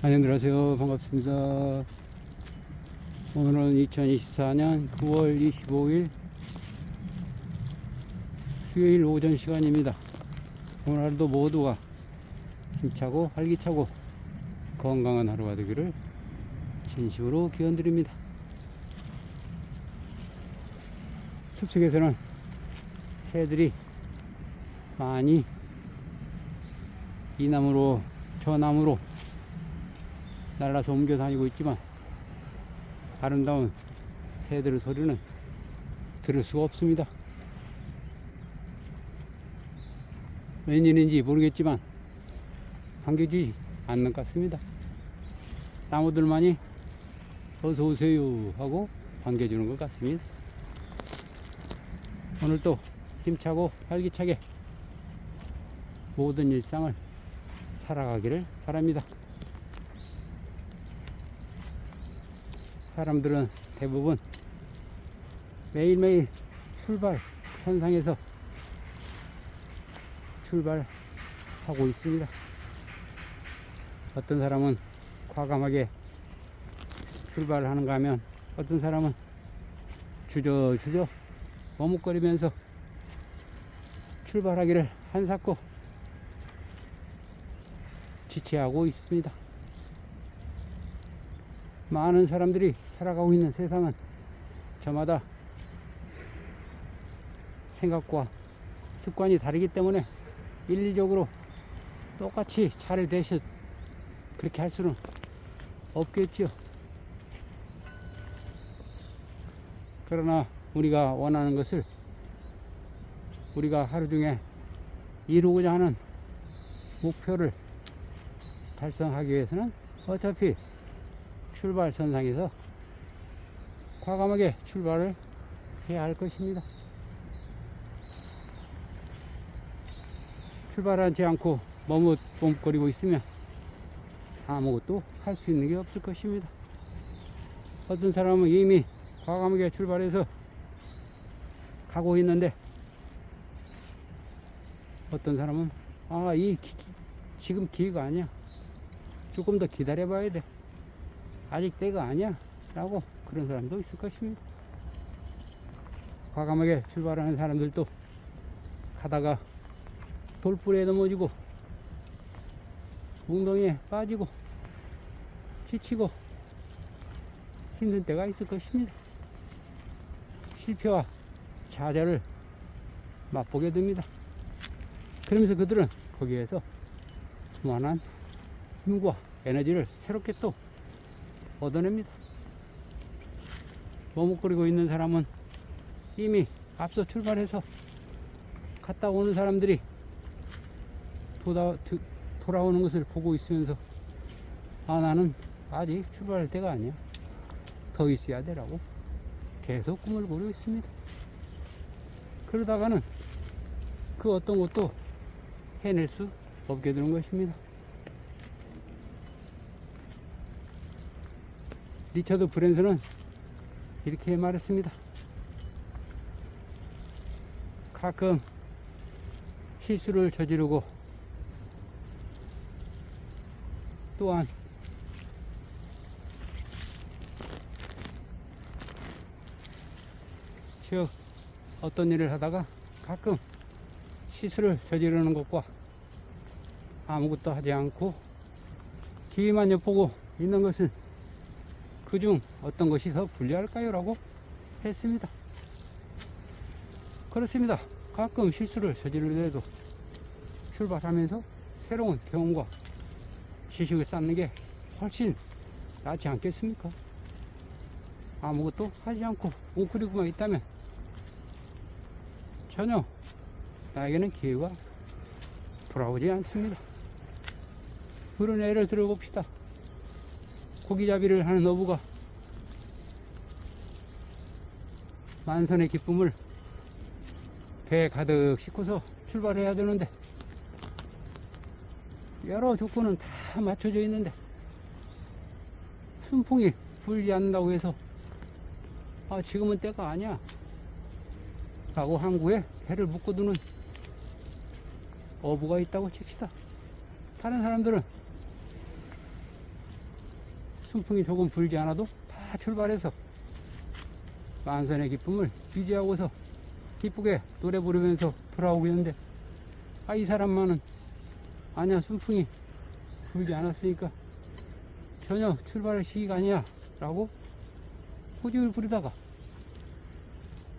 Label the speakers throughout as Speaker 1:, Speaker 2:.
Speaker 1: 안녕하세요. 반갑습니다. 오늘은 2024년 9월 25일 수요일 오전 시간입니다. 오늘 하루도 모두가 힘차고 활기차고 건강한 하루가 되기를 진심으로 기원드립니다. 숲속에서는 새들이 많이 이 나무로 저 나무로 날라서 옮겨 다니고 있지만 아름다운 새들의 소리는 들을 수가 없습니다. 웬일인지 모르겠지만 반겨주지 않는 것 같습니다. 나무들만이 어서 오세요 하고 반겨주는 것 같습니다. 오늘도 힘차고 활기차게 모든 일상을 살아가기를 바랍니다. 사람들은 대부분 매일매일 출발 현상에서 출발하고 있습니다. 어떤 사람은 과감하게 출발하는가 하면 어떤 사람은 주저주저 머뭇거리면서 출발하기를 한사코 지체하고 있습니다. 많은 사람들이 살아가고 있는 세상은 저마다 생각과 습관이 다르기 때문에 일리적으로 똑같이 차를 대듯 그렇게 할 수는 없겠지요. 그러나 우리가 원하는 것을 우리가 하루 중에 이루고자 하는 목표를 달성하기 위해서는 어차피 출발선상에서 과감하게 출발을 해야 할 것입니다. 출발하지 않고 머뭇거리고 있으면 아무것도 할 수 있는 게 없을 것입니다. 어떤 사람은 이미 과감하게 출발해서 가고 있는데 어떤 사람은 지금 기회가 아니야. 조금 더 기다려 봐야 돼. 아직 때가 아니야 라고 그런 사람도 있을 것입니다. 과감하게 출발하는 사람들도 가다가 돌불에 넘어지고 웅덩이에 빠지고 지치고 힘든 때가 있을 것입니다. 실패와 좌절을 맛보게 됩니다. 그러면서 그들은 거기에서 무한한 힘과 에너지를 새롭게 또 얻어냅니다. 머뭇거리고 있는 사람은 이미 앞서 출발해서 갔다 오는 사람들이 돌아오는 것을 보고 있으면서 나는 아직 출발할 때가 아니야. 더 있어야 되라고 계속 꿈을 꾸고 있습니다. 그러다가는 그 어떤 것도 해낼 수 없게 되는 것입니다. 리처드 브랜슨은 이렇게 말했습니다. 가끔 실수를 저지르고 또한 즉 어떤 일을 하다가 가끔 실수를 저지르는 것과 아무것도 하지 않고 기회만 엿보고 있는 것은 그중 어떤 것이 더 불리할까요? 라고 했습니다. 그렇습니다. 가끔 실수를 저지르더라도 출발하면서 새로운 경험과 지식을 쌓는 게 훨씬 낫지 않겠습니까? 아무것도 하지 않고 웅크리고만 있다면 전혀 나에게는 기회가 돌아오지 않습니다. 그런 예를 들어봅시다. 고기잡이를 하는 어부가 만선의 기쁨을 배에 가득 싣고서 출발해야 되는데 여러 조건은 다 맞춰져 있는데 순풍이 불지 않는다고 해서 지금은 때가 아니야 라고 항구에 배를 묶어두는 어부가 있다고 칩시다. 다른 사람들은 순풍이 조금 불지 않아도 다 출발해서 만선의 기쁨을 유지하고서 기쁘게 노래 부르면서 돌아오고 있는데, 이 사람만은 아니야, 순풍이 불지 않았으니까 전혀 출발할 시기가 아니야 라고 고집을 부리다가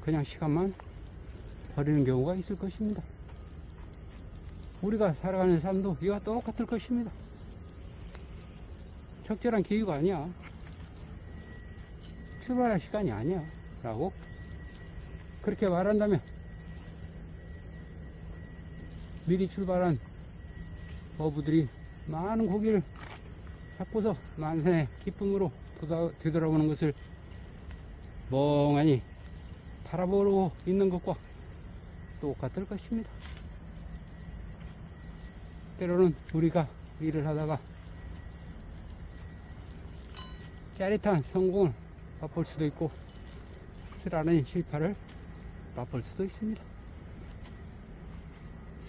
Speaker 1: 그냥 시간만 버리는 경우가 있을 것입니다. 우리가 살아가는 삶도 이와 똑같을 것입니다. 적절한 기회가 아니야, 출발할 시간이 아니야 라고 그렇게 말한다면 미리 출발한 어부들이 많은 고기를 잡고서 만선의 기쁨으로 되돌아오는 것을 멍하니 바라보고 있는 것과 똑같을 것입니다. 때로는 우리가 일을 하다가 짜릿한 성공을 맛볼 수도 있고 쓰라린 실패를 맛볼 수도 있습니다.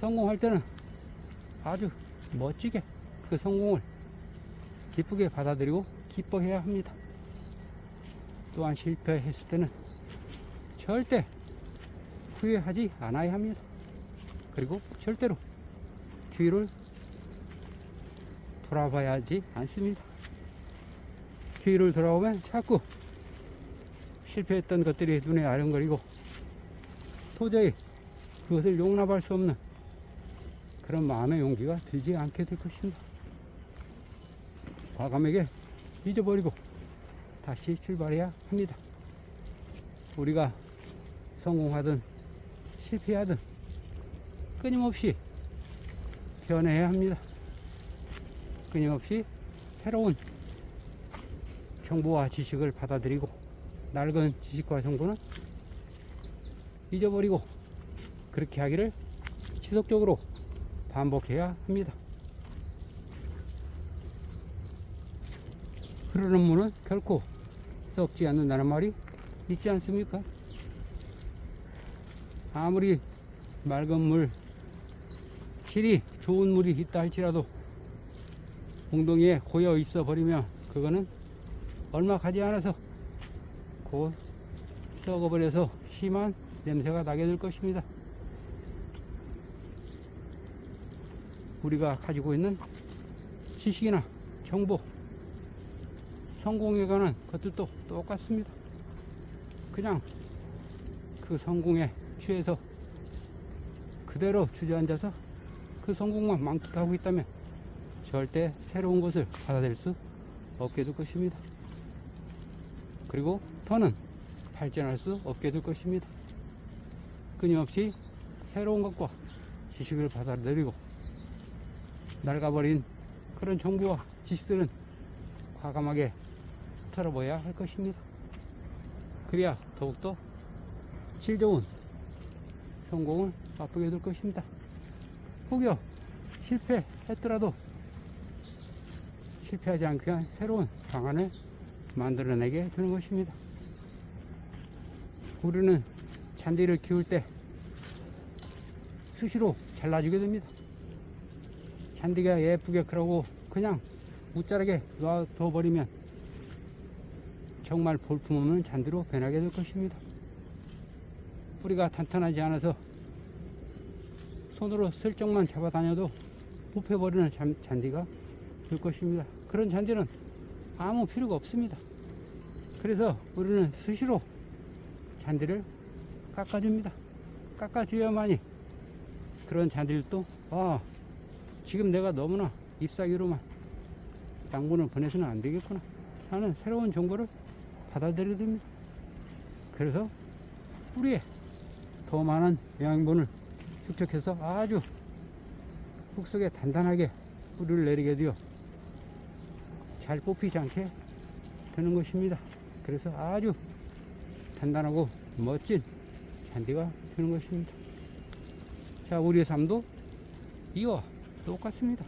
Speaker 1: 성공할 때는 아주 멋지게 그 성공을 기쁘게 받아들이고 기뻐해야 합니다. 또한 실패했을 때는 절대 후회하지 않아야 합니다. 그리고 절대로 뒤를 돌아봐야 하지 않습니다. 뒤를 돌아오면 자꾸 실패했던 것들이 눈에 아른거리고 도저히 그것을 용납할 수 없는 그런 마음의 용기가 들지 않게 될 것입니다. 과감하게 잊어버리고 다시 출발해야 합니다. 우리가 성공하든 실패하든 끊임없이 변해야 합니다. 끊임없이 새로운 정보와 지식을 받아들이고 낡은 지식과 정보는 잊어버리고 그렇게 하기를 지속적으로 반복해야 합니다. 흐르는 물은 결코 썩지 않는다는 말이 있지 않습니까? 아무리 맑은 물, 질이 좋은 물이 있다 할지라도 웅덩이에 고여 있어 버리면 그거는 얼마 가지 않아서 곧 썩어버려서 심한 냄새가 나게 될 것입니다. 우리가 가지고 있는 지식이나 정보, 성공에 관한 것들도 똑같습니다. 그냥 그 성공에 취해서 그대로 주저앉아서 그 성공만 만끽하고 있다면 절대 새로운 것을 받아들일 수 없게 될 것입니다. 그리고 더는 발전할 수 없게 될 것입니다. 끊임없이 새로운 것과 지식을 받아들이고 낡아버린 그런 정보와 지식들은 과감하게 털어버려야 할 것입니다. 그래야 더욱더 질 좋은 성공을 맛보게 될 것입니다. 혹여 실패했더라도 실패하지 않기 위한 새로운 방안을 만들어내게 되는 것입니다. 우리는 잔디를 키울 때 수시로 잘라주게 됩니다. 잔디가 예쁘게 크라고 그냥 무자르게 놔둬버리면 정말 볼품없는 잔디로 변하게 될 것입니다. 뿌리가 탄탄하지 않아서 손으로 슬쩍만 잡아다녀도 뽑혀버리는 잔디가 될 것입니다. 그런 잔디는 아무 필요가 없습니다. 그래서 우리는 수시로 잔디를 깎아줍니다. 깎아줘야만이 그런 잔디들도 지금 내가 너무나 잎사귀로만 양분을 보내서는 안 되겠구나 하는 새로운 정보를 받아들여야 됩니다. 그래서 뿌리에 더 많은 영양분을 축적해서 아주 흙속에 단단하게 뿌리를 내리게 되어 잘 뽑히지 않게 되는 것입니다. 그래서 아주 단단하고 멋진 잔디가 되는 것입니다. 자, 우리의 삶도 이와 똑같습니다.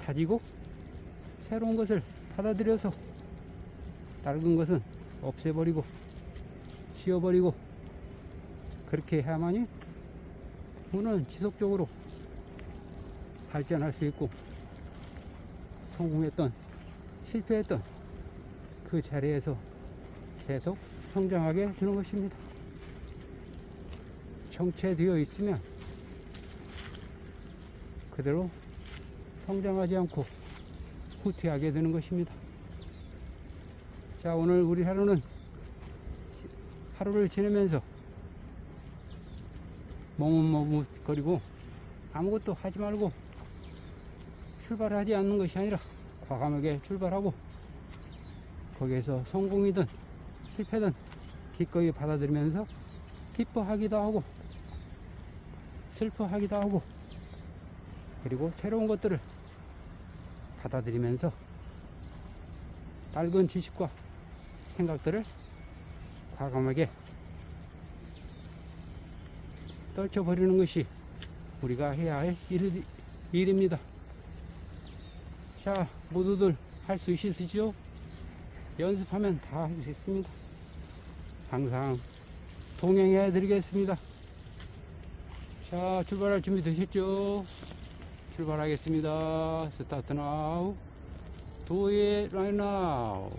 Speaker 1: 다지고 새로운 것을 받아들여서 낡은 것은 없애버리고 지워버리고 그렇게 해야만이 우리는 지속적으로 발전할 수 있고 성공했던, 실패했던 그 자리에서 계속 성장하게 되는 것입니다. 정체되어 있으면 그대로 성장하지 않고 후퇴하게 되는 것입니다. 자, 오늘 우리 하루를 지내면서 머뭇머뭇거리고 아무것도 하지 말고 출발하지 않는 것이 아니라 과감하게 출발하고 거기에서 성공이든 실패든 기꺼이 받아들이면서 기뻐하기도 하고 슬퍼하기도 하고 그리고 새로운 것들을 받아들이면서 낡은 지식과 생각들을 과감하게 떨쳐버리는 것이 우리가 해야 할 일입니다. 자, 모두들 할 수 있으시죠? 연습하면 다 할 수 있습니다. 항상 동행해 드리겠습니다. 자, 출발할 준비 되셨죠? 출발하겠습니다. 스타트 나우. Do it right now.